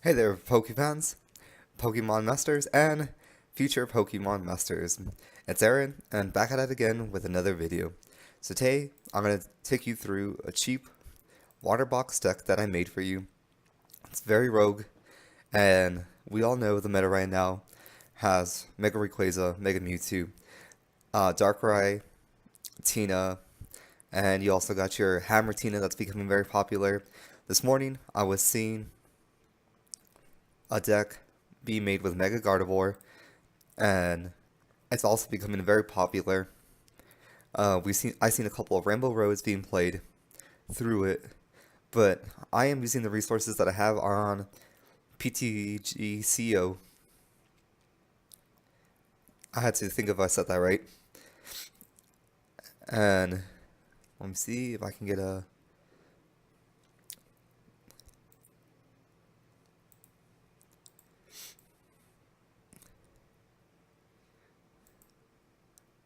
Hey there, Pokefans, Pokemon Masters, and future Pokemon Masters. It's Aaron, and back at it again with another video. So today, I'm going to take you through a cheap water box deck that I made for you. It's very rogue, and we all know the meta right now has Mega Rayquaza, Mega Mewtwo, Darkrai, Tina, and you also got your Hammer Tina that's becoming very popular. This morning, I was seeing a deck be made with Mega Gardevoir, and it's also becoming very popular. I've seen a couple of Rainbow Roads being played through it, but I am using the resources that I have on PTCGO. I had to think if I said that right. And let me see if I can get a.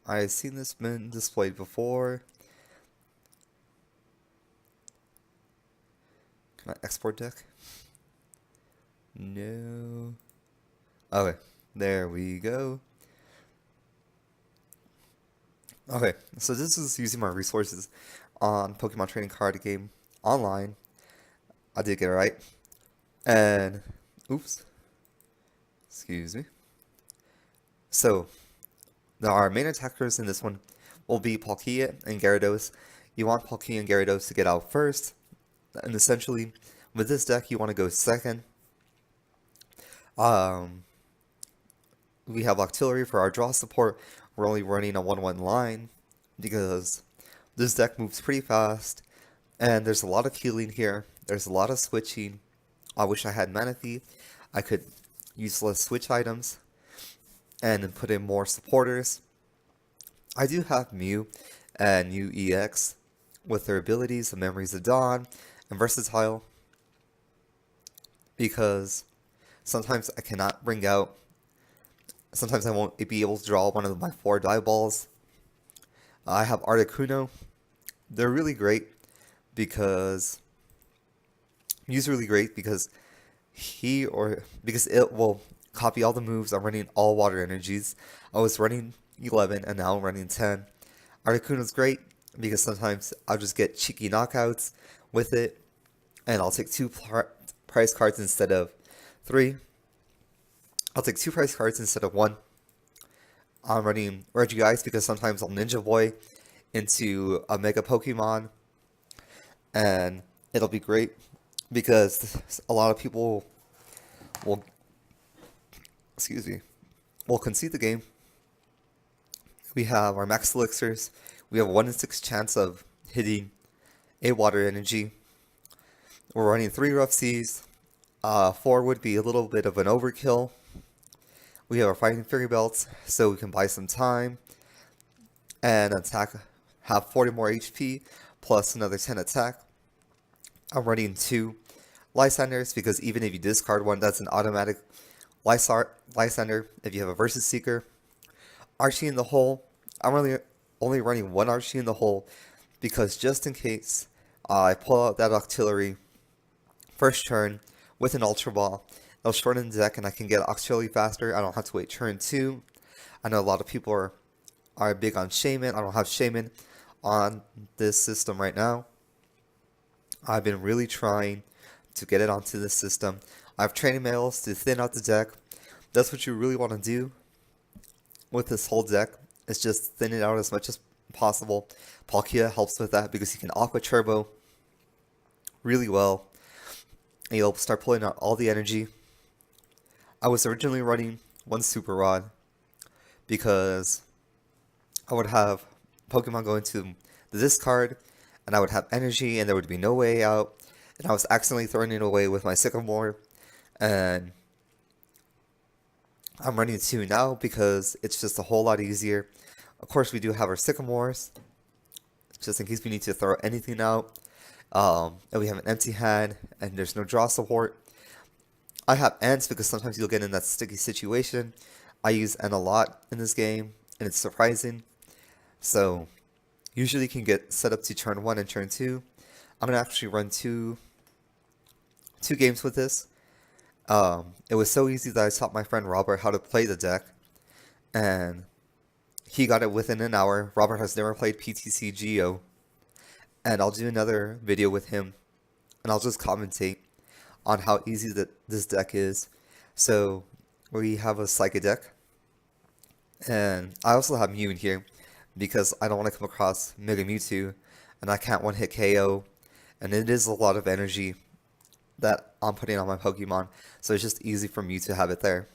I've seen this been displayed before. Can I export deck? No. Okay, there we go. Okay, so this is using my resources on Pokemon Trading Card Game online. I did get it right. And, oops, excuse me. So, our main attackers in this one will be Palkia and Gyarados. You want Palkia and Gyarados to get out first, and essentially, with this deck, you want to go second. We have Octillery for our draw support. We're only running a 1-1 line because this deck moves pretty fast, and there's a lot of healing here. There's a lot of switching. I wish I had Manaphy. I could use less switch items and put in more supporters. I do have Mew and Mew EX with their abilities, the Memories of Dawn, and Versatile, because sometimes I cannot bring out. Sometimes I won't be able to draw one of my 4 die balls. I have Articuno. They're really great because Mew's really great because because it will copy all the moves. I'm running all water energies. I was running 11 and now I'm running 10. Articuno's great because sometimes I'll just get cheeky knockouts with it, and I'll take 2 prize cards instead of 3. I'll take 2 prize cards instead of 1. I'm running Regice because sometimes I'll Ninja Boy into a Mega Pokemon, and it'll be great because a lot of people will, will concede the game. We have our Max Elixirs. We have a 1 in 6 chance of hitting a Water Energy. We're running 3 Rough Seas. 4 would be a little bit of an overkill. We have our Fighting Fury Belts, so we can buy some time and have 40 more HP, plus another 10 attack. I'm running 2 Lysanders, because even if you discard one, that's an automatic Lysander if you have a Versus Seeker. Archie in the hole. I'm only running 1 Archie in the hole, because just in case I pull out that Octillery first turn with an Ultra Ball, it'll shorten the deck and I can get Octillery faster. I don't have to wait turn 2. I know a lot of people are big on Shaman. I don't have Shaman on this system right now. I've been really trying to get it onto this system. I have training mails to thin out the deck. That's what you really want to do with this whole deck, is just thin it out as much as possible. Palkia helps with that because he can Aqua Turbo really well, and you'll start pulling out all the energy. I was originally running 1 Super Rod because I would have Pokemon go into the discard, and I would have energy, and there would be no way out. And I was accidentally throwing it away with my Sycamore, and I'm running 2 now because it's just a whole lot easier. Of course, we do have our Sycamores, just in case we need to throw anything out. And we have an empty hand, and there's no draw support. I have Ents because sometimes you'll get in that sticky situation. I use Ent a lot in this game, and it's surprising. So, usually you can get set up to turn 1 and turn 2. I'm going to actually run two games with this. It was so easy that I taught my friend Robert how to play the deck, and he got it within an hour. Robert has never played PTCGO, and I'll do another video with him, and I'll just commentate on how easy this deck is. So we have a Psychic deck, and I also have Mew in here because I don't want to come across Mega Mewtwo, and I can't one-hit KO, and it is a lot of energy that I'm putting on my Pokemon, so it's just easy for me to have it there.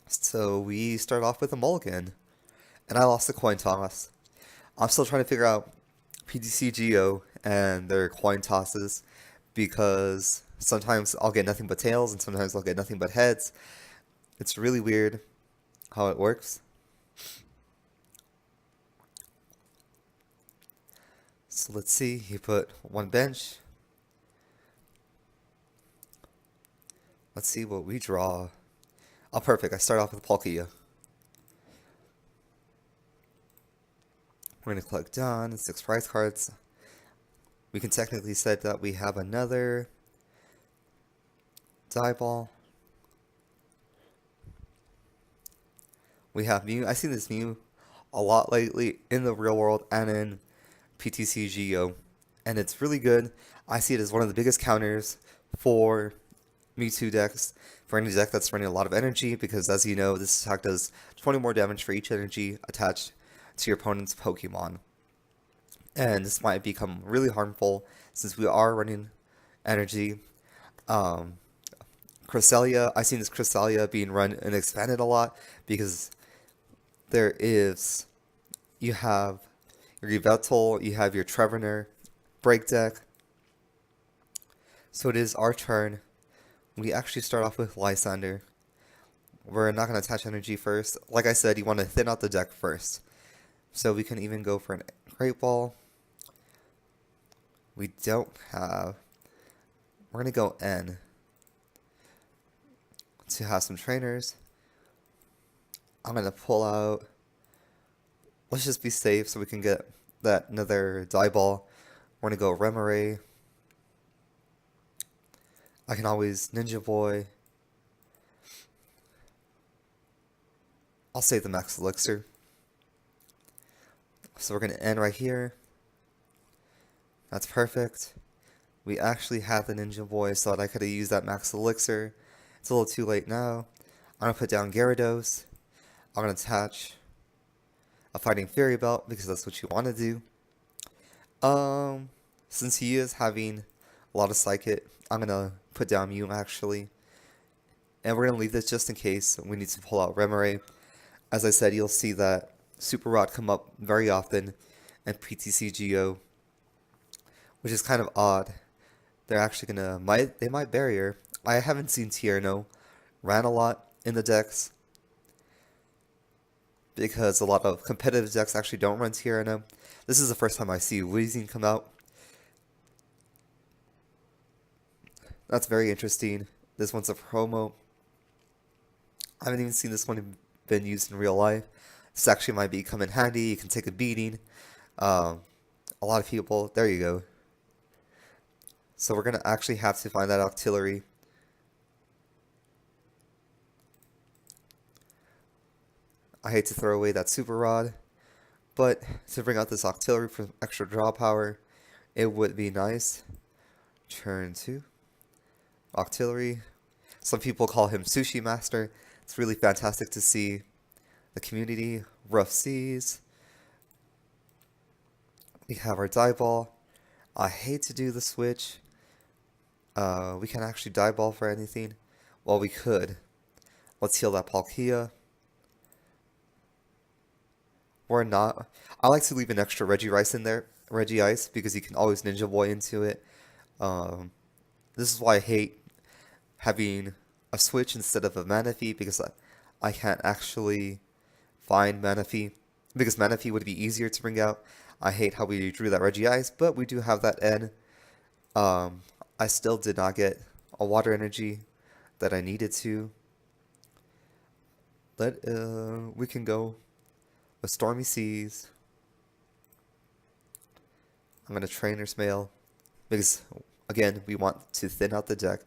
So we start off with a mulligan, and I lost the coin toss. I'm still trying to figure out PTCGO and their coin tosses, because sometimes I'll get nothing but tails and sometimes I'll get nothing but heads. It's really weird how it works. So let's see, he put one bench. Let's see what we draw. Oh, perfect. I start off with Palkia. We're going to collect down 6 prize cards. We can technically say that we have another die ball. We have Mew. I've seen this Mew a lot lately in the real world and in PTCGO, and it's really good. I see it as one of the biggest counters for Mewtwo decks, for any deck that's running a lot of energy, because as you know, this attack does 20 more damage for each energy attached to your opponent's Pokemon. And this might become really harmful since we are running energy. Cresselia, I've seen this Cresselia being run and expanded a lot because you have your Yveltal, you have your Trevenant break deck. So it is our turn. We actually start off with Lysander. We're not going to attach energy first. Like I said, you want to thin out the deck first. So we can even go for an Great Ball. We don't have... We're going to go N to have some trainers. I'm going to pull out... Let's just be safe so we can get that another die ball. We're going to go Remoraid. I can always Ninja Boy. I'll save the Max Elixir. So we're going to end right here. That's perfect. We actually have the Ninja Boy, so that I could have used that Max Elixir. It's a little too late now. I'm going to put down Gyarados. I'm going to attach a Fighting Fairy Belt because that's what you want to do. Since he is having a lot of Psychic, I'm going to put down Mew actually. And we're going to leave this just in case we need to pull out Remoraid. As I said, you'll see that Super Rod come up very often in PTCGO, which is kind of odd. They're actually going to, they might barrier. I haven't seen Tierno ran a lot in the decks, because a lot of competitive decks actually don't run Tierno. This is the first time I see Weezing come out. That's very interesting. This one's a promo. I haven't even seen this one been used in real life. This actually might be come in handy. You can take a beating. A lot of people. There you go. So we're going to actually have to find that Octillery. I hate to throw away that Super Rod, but to bring out this Octillery for extra draw power, it would be nice. Turn 2. Octillery. Some people call him Sushi Master. It's really fantastic to see the community. Rough Seas. We have our die ball. I hate to do the switch. We can't actually die ball for anything. Well, we could. Let's heal that Palkia. Or not. I like to leave an extra Regice in there. Regice, because you can always Ninja Boy into it. This is why I hate having a switch instead of a Manaphy, because I can't actually find Manaphy, because Manaphy would be easier to bring out. I hate how we drew that Regice, but we do have that N. I still did not get a water energy that I needed to. We can go with Stormy Seas. I'm going to Trainer's Mail, because again, we want to thin out the deck.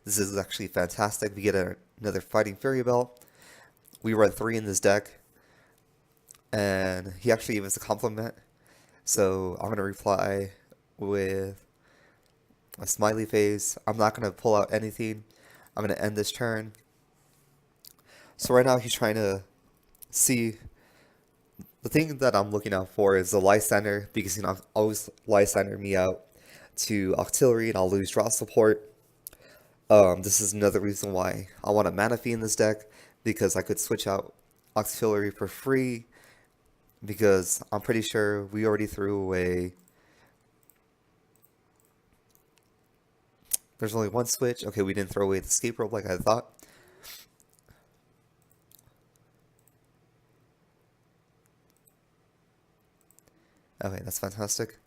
This is actually fantastic. We get another Fighting Fury Belt. We run 3 in this deck, and he actually gave us a compliment. So I'm going to reply with a smiley face. I'm not going to pull out anything. I'm going to end this turn. So right now he's trying to see. The thing that I'm looking out for is the Lysander, because he can always Lysander me out to Octillery and I'll lose draw support. This is another reason why I want a Mana Fee in this deck, because I could switch out Octillery for free, because I'm pretty sure we already threw away. There's only one switch. Okay, we didn't throw away the escape rope like I thought. Okay, that's fantastic.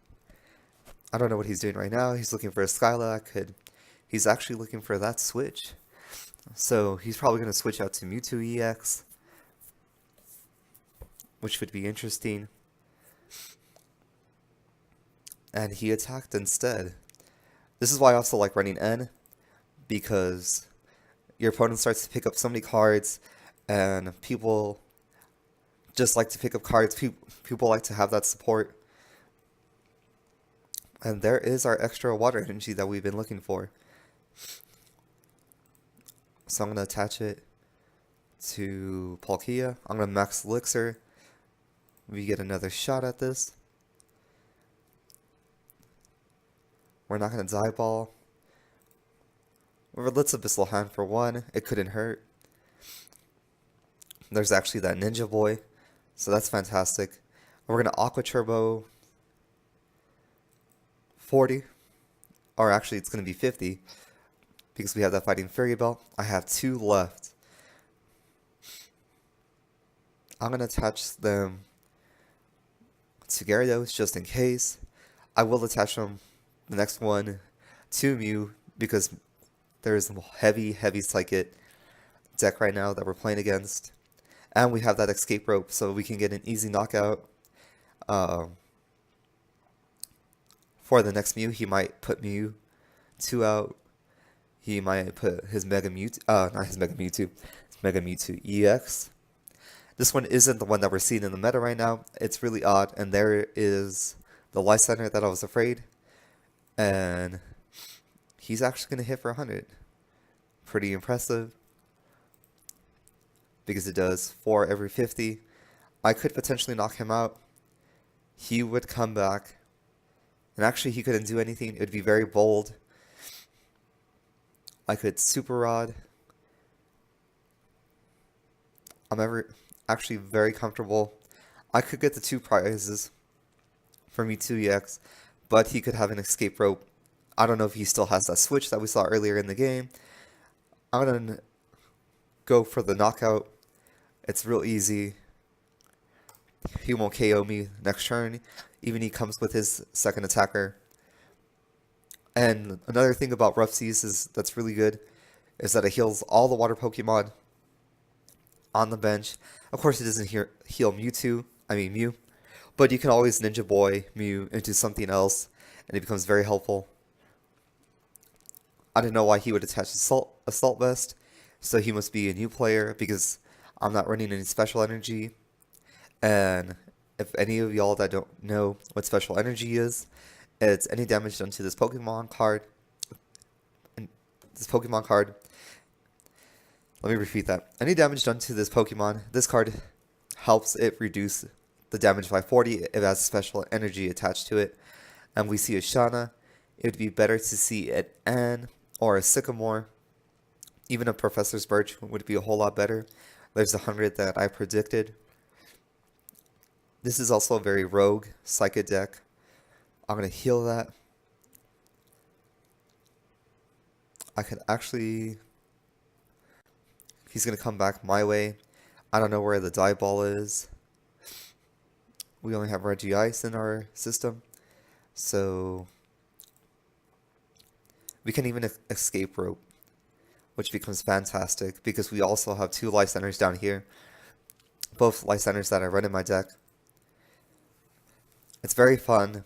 I don't know what he's doing right now. He's looking for a Skyla. He's actually looking for that switch. So he's probably going to switch out to Mewtwo EX, which would be interesting. And he attacked instead. This is why I also like running N, because your opponent starts to pick up so many cards, and people just like to pick up cards. People like to have that support. And there is our extra water energy that we've been looking for. So I'm going to attach it to Palkia. I'm going to max Elixir. We get another shot at this. We're not going to die ball. Let's Abyssal Hand for 1. It couldn't hurt. There's actually that Ninja Boy. So that's fantastic. We're going to Aqua Turbo 40. Or actually it's going to be 50. Because we have that Fighting Fury Belt. I have 2 left. I'm going to attach them to Gyarados just in case. I will attach them, the next one, to Mew, because there's a heavy Psychic deck right now that we're playing against. And we have that escape rope, so we can get an easy knockout. For the next Mew, he might put Mewtwo out. He might put his Mega Mewtwo, not his Mega Mewtwo, his Mega Mewtwo EX. This one isn't the one that we're seeing in the meta right now. It's really odd, and there is the Lysander that I was afraid. And he's actually going to hit for 100. Pretty impressive, because it does 4 every 50. I could potentially knock him out. He would come back, and actually he couldn't do anything. It would be very bold. I could Super Rod. I'm actually very comfortable. I could get the 2 prizes for Mewtwo EX, but he could have an escape rope. I don't know if he still has that switch that we saw earlier in the game. I'm going to go for the knockout. It's real easy. He won't KO me next turn. Even he comes with his second attacker. And another thing about Rough Seas that's really good is that it heals all the water Pokemon on the bench. Of course, it doesn't heal Mew, but you can always Ninja Boy Mew into something else, and it becomes very helpful. I didn't know why he would attach Assault Vest, so he must be a new player, because I'm not running any special energy. And if any of y'all that don't know what special energy is, it's any damage done to this Pokemon card. Let me repeat that. Any damage done to this Pokemon, this card helps it reduce the damage by 40 if it has special energy attached to it. And we see a Shauna. It would be better to see an N or a Sycamore. Even a Professor's Birch would be a whole lot better. There's 100 that I predicted. This is also a very rogue Psychic deck. I'm going to heal that. I can actually... He's going to come back my way. I don't know where the die ball is. We only have Regice in our system. So we can even escape rope, which becomes fantastic because we also have 2 Lysanders down here. Both Lysanders that I run in my deck. It's very fun.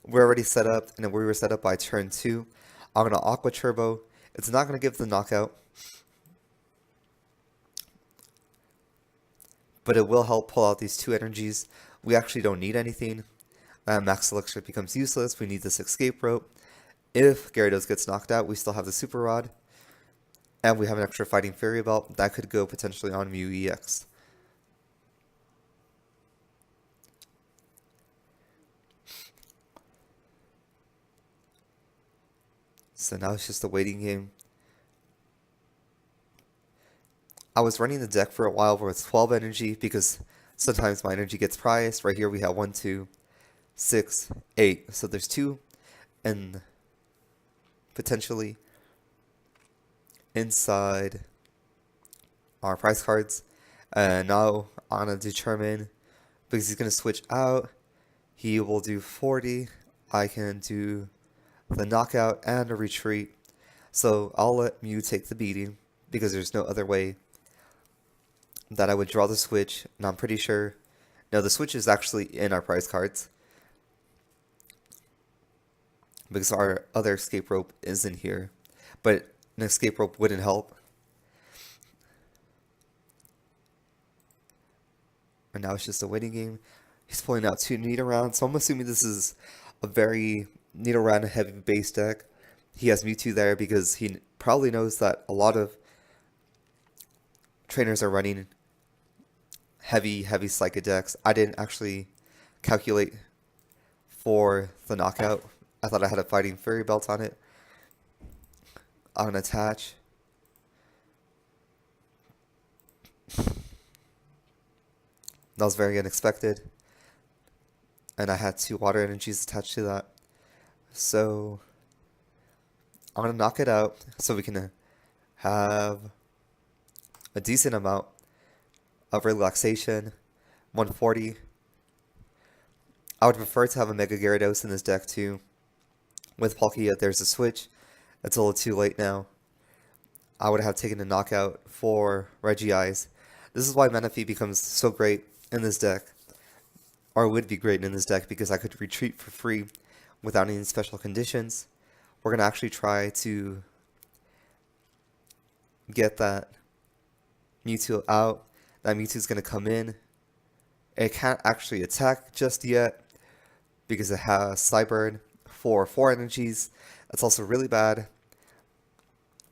We're already set up, and we were set up by turn 2. I'm going to Aqua Turbo. It's not going to give the knockout, but it will help pull out these 2 energies. We actually don't need anything. Max Elixir becomes useless. We need this escape rope. If Gyarados gets knocked out, we still have the Super Rod. And we have an extra Fighting Fairy Belt that could go potentially on Mew EX. So now it's just a waiting game. I was running the deck for a while where it's 12 energy because sometimes my energy gets priced. Right here we have 1, 2, 6, 8. So there's 2 and potentially inside our price cards. And now I'm going to determine, because he's going to switch out, he will do 40. I can do the knockout and a retreat. So I'll let Mew take the beating because there's no other way that I would draw the switch. And I'm pretty sure, no, the switch is actually in our prize cards because our other escape rope is in here, but an escape rope wouldn't help. And now it's just a waiting game. He's pulling out 2 Nidoran, so I'm assuming this is a very Nidoran heavy base deck. He has Mewtwo there because he probably knows that a lot of trainers are running heavy Psychic decks. I didn't actually calculate for the knockout. I thought I had a Fighting Fairy Belt on it. I'm going to attach. That was very unexpected. And I had 2 water energies attached to that. So I'm going to knock it out so we can have a decent amount of relaxation. 140. I would prefer to have a Mega Gyarados in this deck too. With Palkia, there's a switch. It's a little too late now. I would have taken a knockout for Regice. This is why Manaphy becomes so great in this deck. Or would be great in this deck because I could retreat for free without any special conditions. We're going to actually try to get that Mewtwo out. That Mewtwo is going to come in. It can't actually attack just yet because it has Cyburn for 4 energies. That's also really bad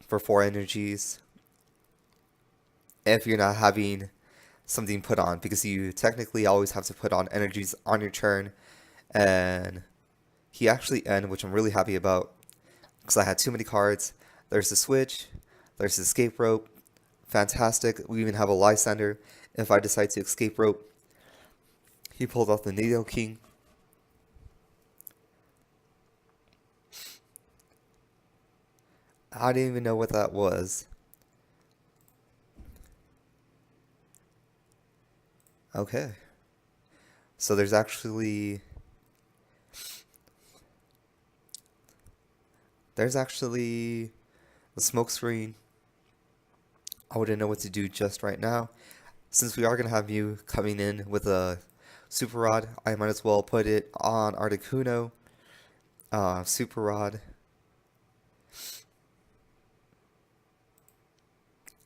for 4 energies if you're not having something put on, because you technically always have to put on energies on your turn. And he actually ended, which I'm really happy about because I had too many cards. There's the switch, there's the escape rope, fantastic. We even have a Lysander if I decide to escape rope. He pulled off the Nidoking. I didn't even know what that was. Okay. So there's actually a smoke screen. I wouldn't know what to do just right now. Since we are going to have Mew coming in with a Super Rod, I might as well put it on Articuno. Super Rod.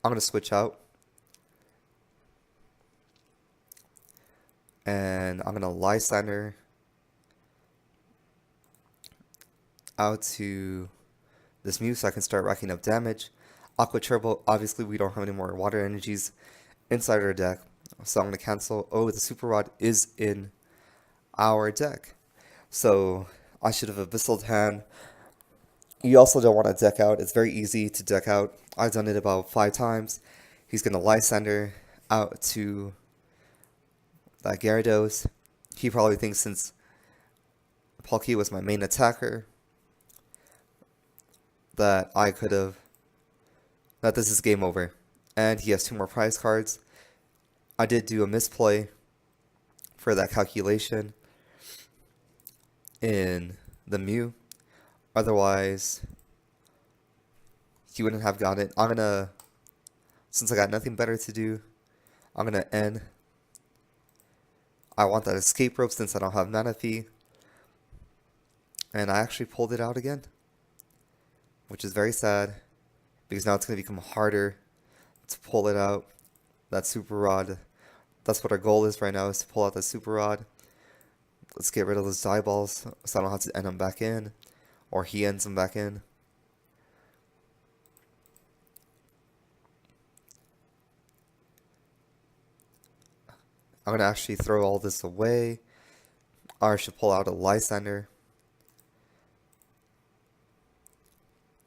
I'm going to switch out. And I'm going to Lysander out to this Mew so I can start racking up damage. Aqua Turbo, obviously we don't have any more water energies inside our deck, so I'm going to cancel. Oh, the Super Rod is in our deck. So I should have Abyssal Hand. You also don't want to deck out. It's very easy to deck out. I've done it about 5 times. He's going to Lysander out to that Gyarados. He probably thinks since Palkia was my main attacker that this is game over. And he has 2 more prize cards. I did do a misplay for that calculation in the Mew. Otherwise, he wouldn't have gotten it. Since I got nothing better to do, I'm gonna end. I want that escape rope since I don't have Manaphy. And I actually pulled it out again, which is very sad. because now it's going to become harder to pull it out. That super rod. That's what our goal is right now, is to pull out that super rod. Let's get rid of those die balls so I don't have to end them back in, or he ends them back in. I'm going to actually throw all this away. Or I should pull out a Lysander.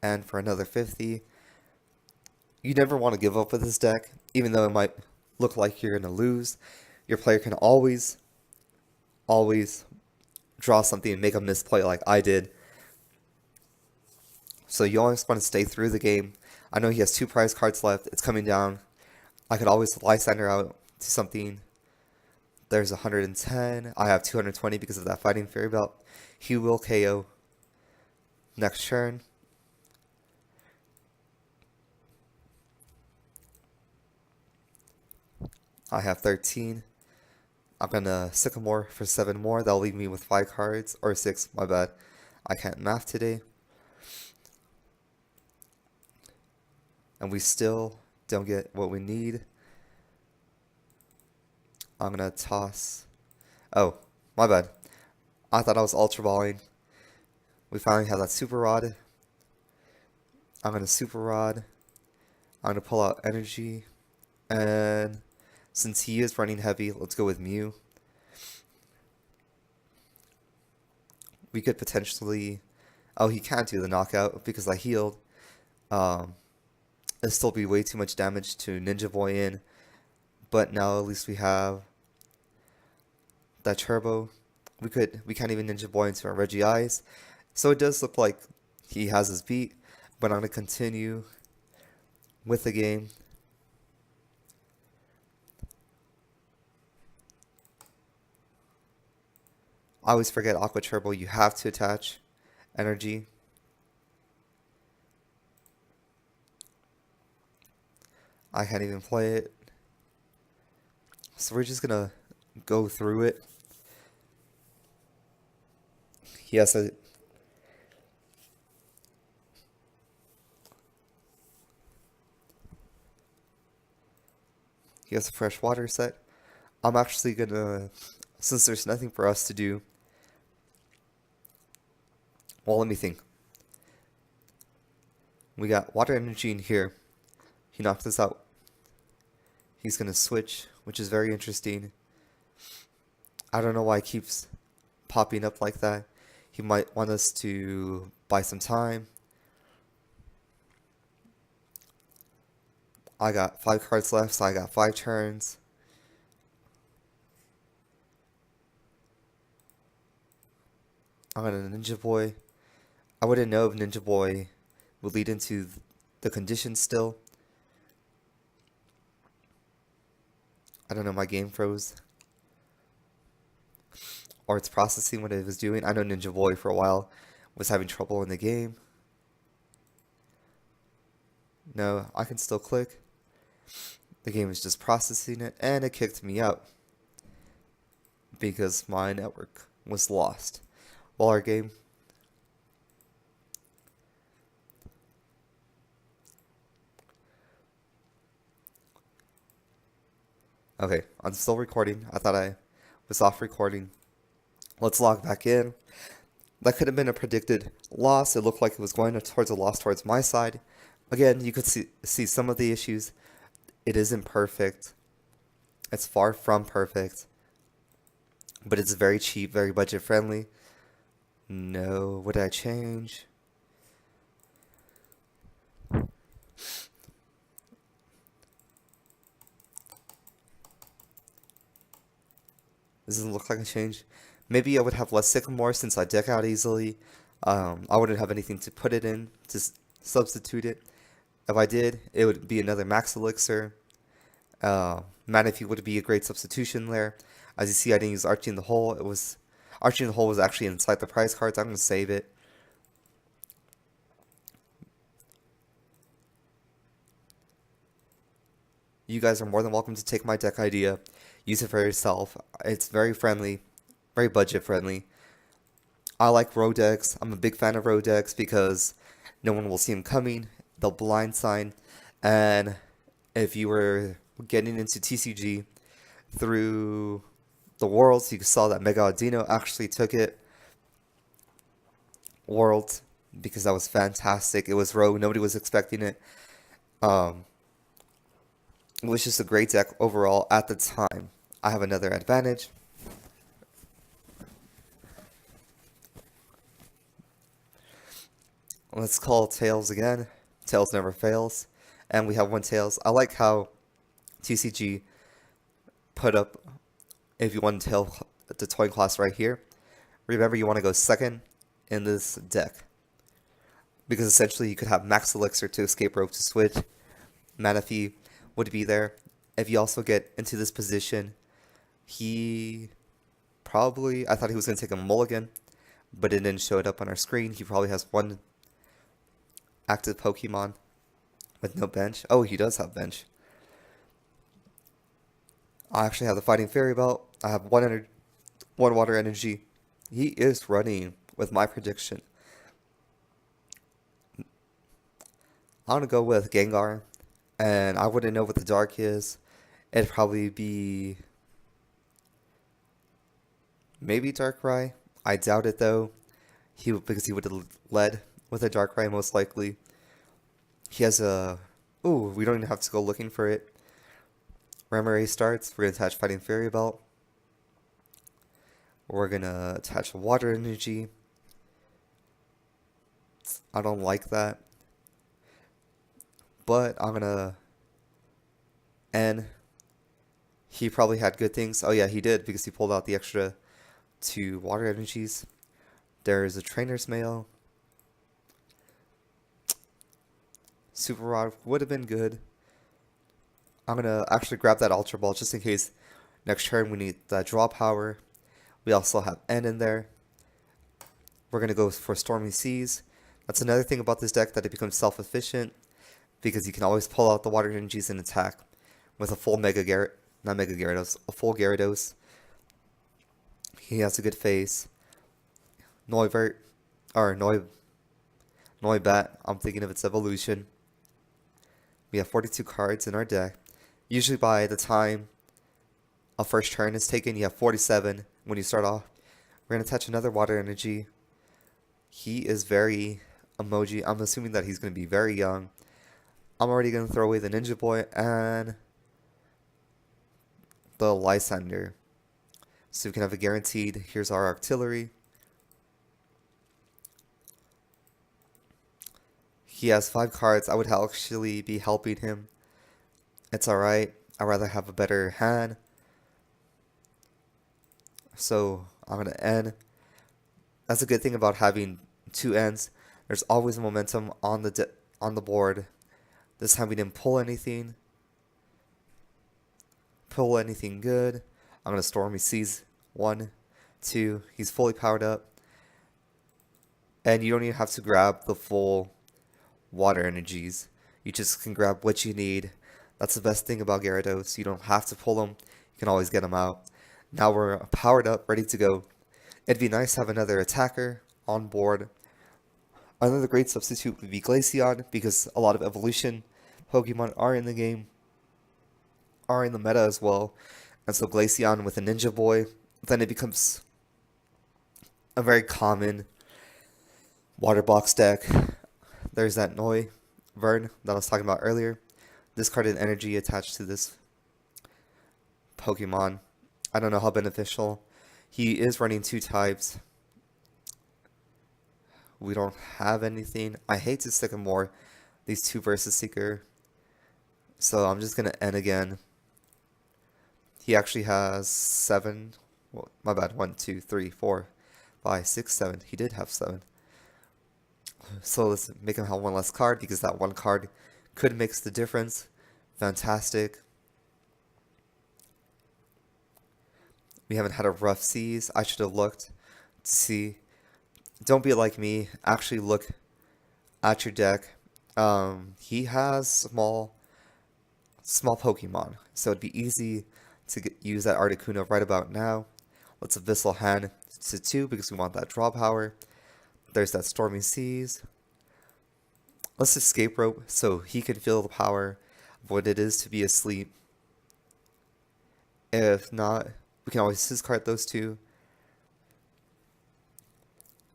And for another 50. You never want to give up with this deck, even though it might look like you're going to lose. Your player can always draw something and make a misplay like I did. So you always want to stay through the game. I know he has 2 prize cards left. It's coming down. I could always Lysander out to something. There's 110. I have 220 because of that Fighting Fairy Belt. He will KO next turn. I have 13. I'm gonna Sycamore for 7 more. That'll leave me with 5 cards. Or 6, my bad. I can't math today. And we still don't get what we need. I'm gonna toss. Oh, my bad. I thought I was ultra balling. We finally have that super rod. I'm gonna super rod. I'm gonna pull out energy. And since he is running heavy, let's go with Mew. We could potentially... Oh, he can't do the knockout because I healed. It'll still be way too much damage to Ninja Boy in. But now at least we have that turbo. We can't even Ninja Boy into our Reggie Eyes. So it does look like he has his beat. But I'm going to continue with the game. I always forget Aqua Turbo. You have to attach energy. I can't even play it. So we're just gonna go through it. He has a... He has a fresh water set. I'm actually gonna... Since there's nothing for us to do... Well, let me think. We got water energy in here. He knocked us out. He's gonna switch, which is very interesting. I don't know why it keeps popping up like that. He might want us to buy some time. I got 5 cards left, so I got 5 turns. I'm gonna Ninja Boy. I wouldn't know if Ninja Boy would lead into the conditions still. I don't know, my game froze. Or it's processing what it was doing. I know Ninja Boy for a while was having trouble in the game. No, I can still click. The game is just processing it, and it kicked me out because my network was lost. Well, our game... Okay, I'm still recording. I thought I was off recording. Let's log back in. That could have been a predicted loss. It looked like it was going towards a loss towards my side. Again, you could see some of the issues. It isn't perfect. It's far from perfect. But it's very cheap, very budget friendly. No, what did I change? This doesn't look like a change. Maybe I would have less Sycamore since I deck out easily. I wouldn't have anything to put it in to substitute it. If I did, it would be another Max Elixir. Manaphy would be a great substitution there. As you see, I didn't use Archie in the Hole. Archie in the Hole was actually inside the prize cards. I'm going to save it. You guys are more than welcome to take my deck idea. Use it for yourself. It's very friendly. Very budget friendly. I like road decks. I'm a big fan of road decks because no one will see them coming. the blind sign, and if you were getting into TCG through the worlds, you saw that Mega Audino actually took it world because that was fantastic. It was Rogue, nobody was expecting it. Um, it was just a great deck overall at the time. I have another advantage. Let's call Tails again. Tails never fails. And we have one Tails. I like how TCG put up, if you want to tail the toy class right here, remember you want to go second in this deck. Because essentially you could have Max Elixir to escape Rogue to switch. Manaphy would be there. If you also get into this position, he probably, I thought he was going to take a mulligan, but it didn't show it up on our screen. He probably has one active Pokemon with no bench. Oh, he does have bench. I actually have the Fighting Fairy Belt. I have one water energy. He is running with my prediction. I'm going to go with Gengar. And I wouldn't know what the dark is. It'd probably be maybe Darkrai. I doubt it though. Because he would have led with a Darkrai most likely. He has a... Ooh, we don't even have to go looking for it. Remoraid starts. We're going to attach Fighting Fairy Belt. We're going to attach Water Energy. I don't like that. But I'm going to... N. He probably had good things. Oh yeah, he did, because he pulled out the extra 2 Water Energies. There's a Trainer's Mail. Super Rod would have been good. I'm going to actually grab that Ultra Ball just in case next turn we need that draw power. We also have N in there. We're going to go for Stormy Seas. That's another thing about this deck, that it becomes self-efficient because you can always pull out the Water Energies and attack with a full a full Gyarados. He has a good face. Noibat, I'm thinking of its evolution. We have 42 cards in our deck. Usually by the time a first turn is taken, you have 47 when you start off. We're going to attach another Water Energy. He is very emoji. I'm assuming that he's going to be very young. I'm already going to throw away the Ninja Boy and the Lysander. So we can have a guaranteed. Here's our artillery. He has 5 cards. I would actually be helping him. It's alright. I'd rather have a better hand. So I'm going to end. That's a good thing about having 2 ends. There's always momentum on the board. This time we didn't pull anything. Pull anything good. I'm going to Stormy Seas. 1, 2. He's fully powered up. And you don't even have to grab the full Water Energies. You just can grab what you need. That's the best thing about Gyarados. You don't have to pull them. You can always get them out. Now we're powered up, ready to go. It'd be nice to have another attacker on board. Another great substitute would be Glaceon, because a lot of evolution Pokemon are in the game, are in the meta as well. And so Glaceon with a Ninja Boy, then it becomes a very common water box deck. There's that Vern that I was talking about earlier. Discarded energy attached to this Pokemon. I don't know how beneficial. He is running 2 types. We don't have anything. I hate to stick him more. These 2 versus Seeker. So I'm just going to end again. He actually has 7. Well, my bad. 1, 2, 3, 4, 5, 6, 7. He did have 7. So let's make him have 1 less card, because that 1 card could make the difference. Fantastic. We haven't had a rough seas. I should have looked to see. Don't be like me. Actually look at your deck. He has small Pokemon, so it'd be easy to use that Articuno right about now. Let's Abyssal Hand to 2 because we want that draw power. There's that Stormy Seas. Let's escape rope so he can feel the power of what it is to be asleep. If not, we can always discard those two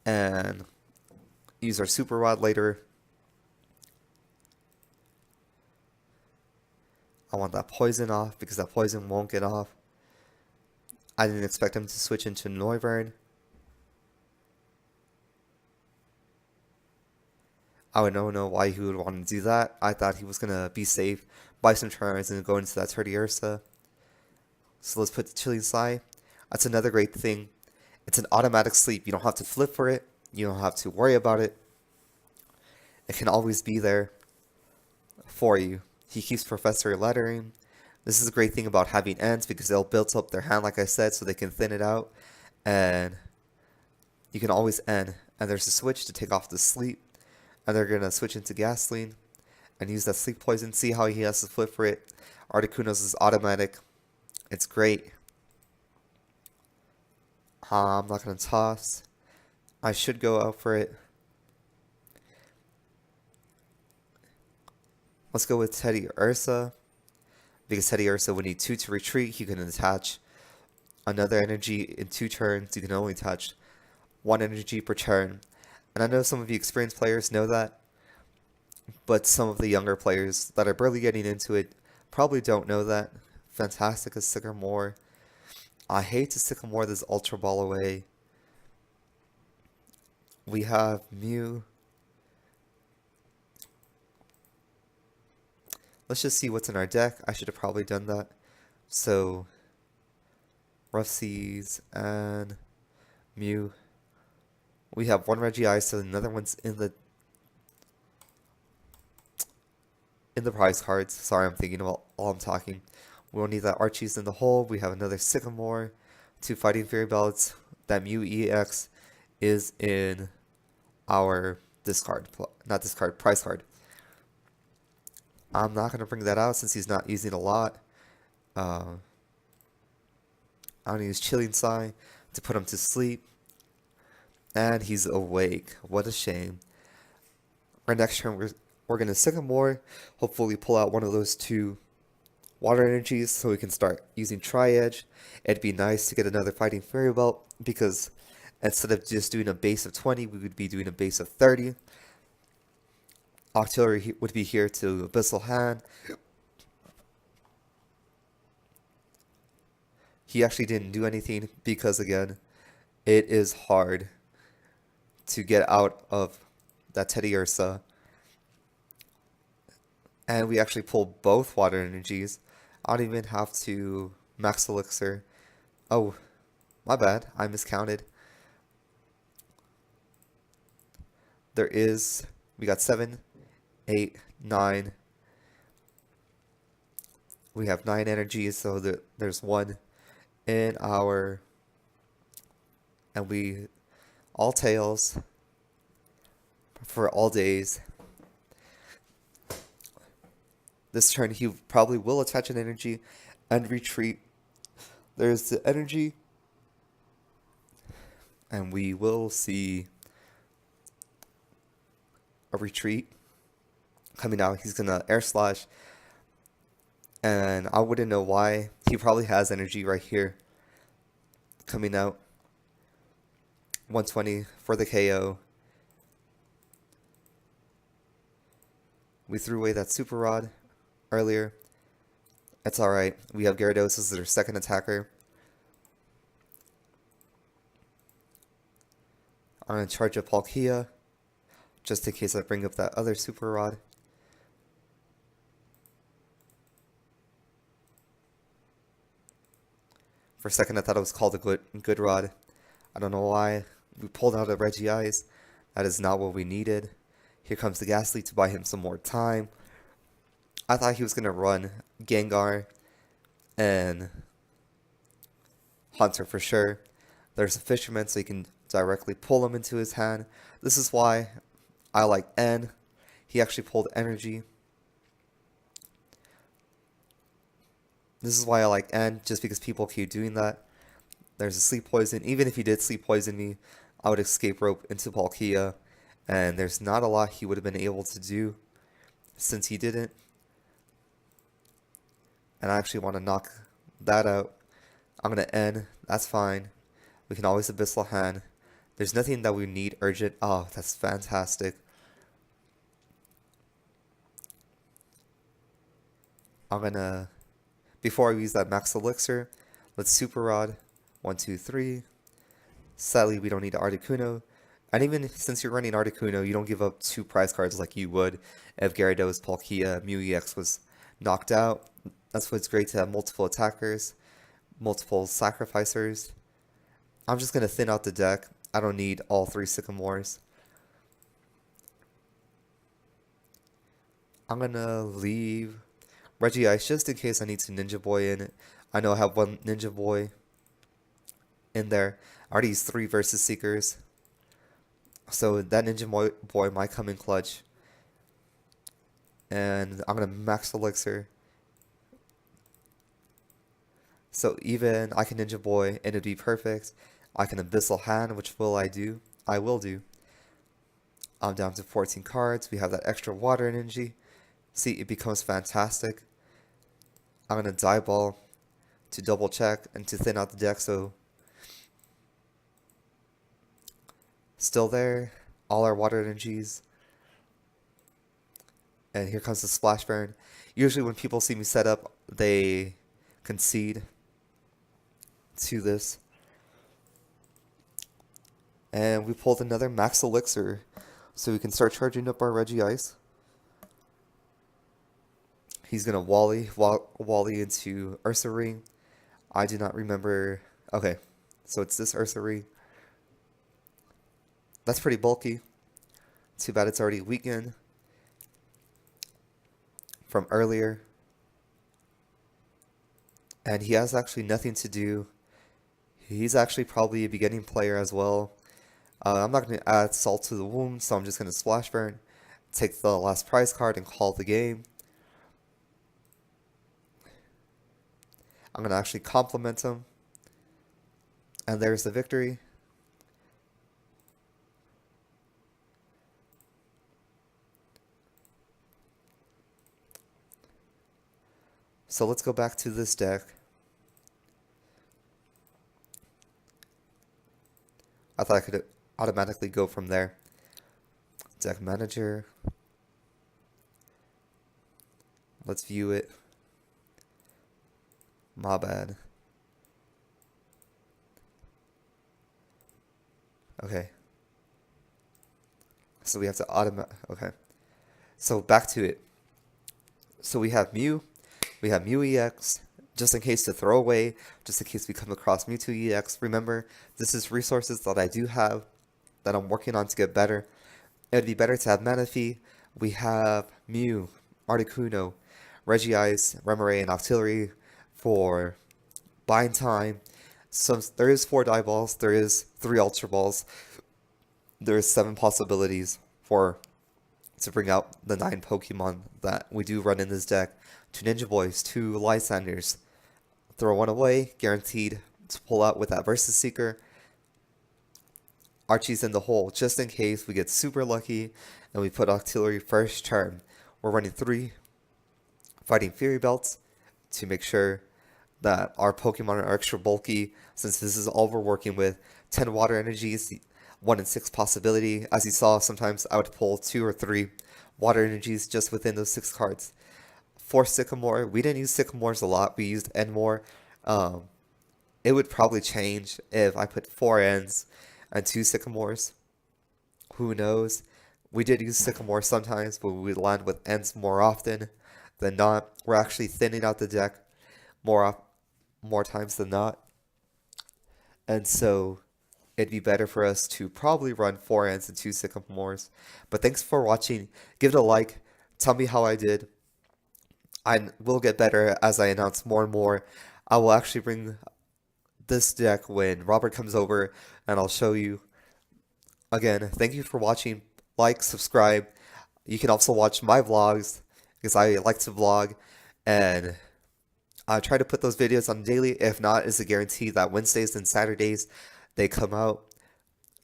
and use our super rod later. I want that poison off because that poison won't get off. I didn't expect him to switch into Noivern. I would not know why he would want to do that. I thought he was going to be safe, buy some turns, and go into that Ursa. So let's put the Chilling Sigh. That's another great thing. It's an automatic sleep. You don't have to flip for it. You don't have to worry about it. It can always be there for you. He keeps Professor lettering. This is a great thing about having ends because they'll build up their hand, like I said, so they can thin it out. And you can always end. And there's a switch to take off the sleep. And they're going to switch into Gasoline and use that sleep poison. See how he has to flip for it. Articuno's is automatic. It's great. I'm not going to toss. I should go out for it. Let's go with Teddy Ursa. Because Teddy Ursa would need 2 to retreat. He can attach another energy in 2 turns. You can only attach 1 energy per turn. And I know some of you experienced players know that, but some of the younger players that are barely getting into it probably don't know that. Fantastic is Sycamore. I hate to Sycamore this Ultra Ball away. We have Mew. Let's just see what's in our deck. I should have probably done that. So, Rough Seas and Mew. We have 1 Regice, so another one's in the prize cards. Sorry, I'm thinking about all I'm talking. We will need that Archie's in the hole. We have another Sycamore, 2 Fighting Fairy Belts. That Mew EX is in our discard, not discard, prize card. I'm not going to bring that out since he's not using a lot. I'm going to use Chilling Sigh to put him to sleep. And he's awake. What a shame. Our next turn, we're going to Sycamore. Hopefully pull out one of those 2 water energies so we can start using Tri-Edge. It'd be nice to get another Fighting Fairy Belt because instead of just doing a base of 20, we would be doing a base of 30. Octillery would be here to Abyssal Hand. He actually didn't do anything because, again, it is hard to get out of that Teddy Ursa. And we actually pull both water energies. I don't even have to max elixir. Oh, my bad. I miscounted. We got 7, 8, 9. We have 9 energies, so there's 1 in our, and we all tails for all days. This turn he probably will attach an energy and retreat. There's the energy, and we will see a retreat coming out. He's gonna air slash, and I wouldn't know why. He probably has energy right here coming out. 120 for the KO. We threw away that super rod earlier. It's alright. We have Gyarados as their second attacker. I'm going to charge up Palkia just in case I bring up that other super rod. For a second I thought it was called a good rod. I don't know why. We pulled out a Regice. That is not what we needed. Here comes the Ghastly to buy him some more time. I thought he was going to run Gengar and Hunter for sure. There's a Fisherman, so you can directly pull him into his hand. This is why I like N. He actually pulled energy. This is why I like N, just because people keep doing that. There's a Sleep Poison. Even if he did Sleep Poison me, I would escape rope into Palkia And there's not a lot he would have been able to do since he didn't. And I actually want to knock that out. I'm going to end. That's fine. We can always Abyssal Hand. There's nothing that we need urgent. Oh, that's fantastic. I'm going to, before I use that Max Elixir, let's Super Rod. 1, 2, 3. Sadly, we don't need Articuno. And even since you're running Articuno, you don't give up 2 prize cards like you would if Gyarados, Palkia, Mew EX was knocked out. That's why it's great to have multiple attackers, multiple sacrificers. I'm just going to thin out the deck. I don't need all 3 Sycamores. I'm going to leave Regice just in case I need to Ninja Boy in it. I know I have 1 Ninja Boy in there. I already used 3 Versus Seekers. So that Ninja Boy might come in clutch. And I'm going to Max Elixir. So even I can Ninja Boy and it'd be perfect. I can Abyssal Hand, which will I do? I will do. I'm down to 14 cards. We have that extra water energy. See, it becomes fantastic. I'm going to Die Ball to double check and to thin out the deck. So still there. All our water energies. And here comes the Splash Burn. Usually when people see me set up, they concede to this. And we pulled another Max Elixir, so we can start charging up our Regice. He's going to Wally into Ursaring. I do not remember. Okay, so it's this Ursaring. That's pretty bulky. Too bad it's already weakened from earlier. And he has actually nothing to do. He's actually probably a beginning player as well. I'm not going to add salt to the wound, so I'm just going to Splash Burn, take the last prize card, and call the game. I'm going to actually compliment him. And there's the victory. So let's go back to this deck. I thought I could automatically go from there. Deck manager. Let's view it. My bad. Okay. So we have to okay. So back to it. So we have Mew. We have Mew EX. Just in case to throw away. Just in case we come across Mewtwo EX. Remember, this is resources that I do have. That I'm working on to get better. It would be better to have Manaphy. We have Mew, Articuno, Regice, Remoraid, and Octillery for buying time. So there is 4 Die Balls. There is 3 Ultra Balls. There is 7 possibilities to bring out the 9 Pokemon that we do run in this deck. 2 Ninja Boys, 2 Lysanders. Throw 1 away, guaranteed to pull out with that Versus Seeker. Archie's in the hole, just in case we get super lucky and we put Octillery first turn. We're running 3 Fighting Fury Belts to make sure that our Pokemon are extra bulky, since this is all we're working with. 10 Water Energies, 1 in 6 possibility. As you saw, sometimes I would pull 2 or 3 Water Energies just within those 6 cards. 4 Sycamore. We didn't use Sycamores a lot. We used N-more. It would probably change if I put 4 Ns and 2 Sycamores. Who knows? We did use Sycamore sometimes, but we would land with Ns more often than not. We're actually thinning out the deck more times than not. And so it'd be better for us to probably run 4 Ns and 2 Sycamores. But thanks for watching. Give it a like. Tell me how I did. I will get better as I announce more and more. I will actually bring this deck when Robert comes over and I'll show you. Again, thank you for watching. Like, subscribe. You can also watch my vlogs because I like to vlog, and I try to put those videos on daily. If not, it's a guarantee that Wednesdays and Saturdays they come out.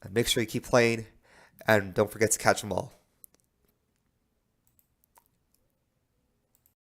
Make sure you keep playing, and don't forget to catch them all.